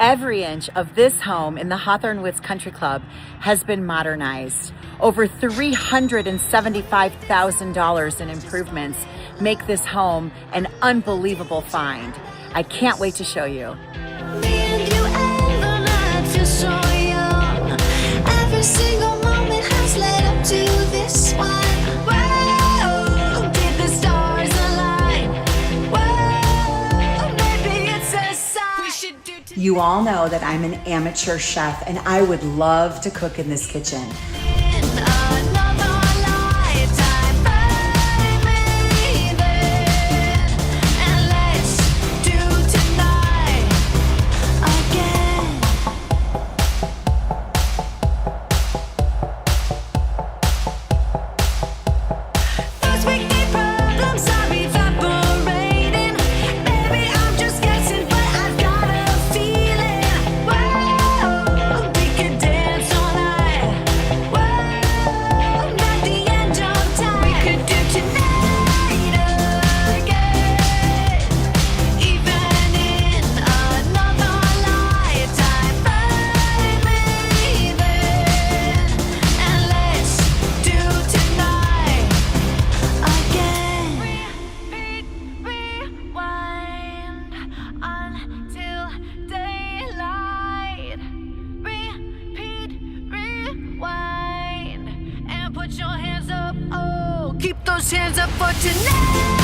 Every inch of this home in the Hawthorn Woods Country Club has been modernized. Over $375,000 in improvements make this home an unbelievable find. I can't wait to show you. Every single moment has led up to this one. Whoa, did the stars align? Whoa, maybe it's a sign. We should do today. You all know that I'm an amateur chef and I would love to cook in this kitchen. Put your hands up, oh, keep those hands up for tonight.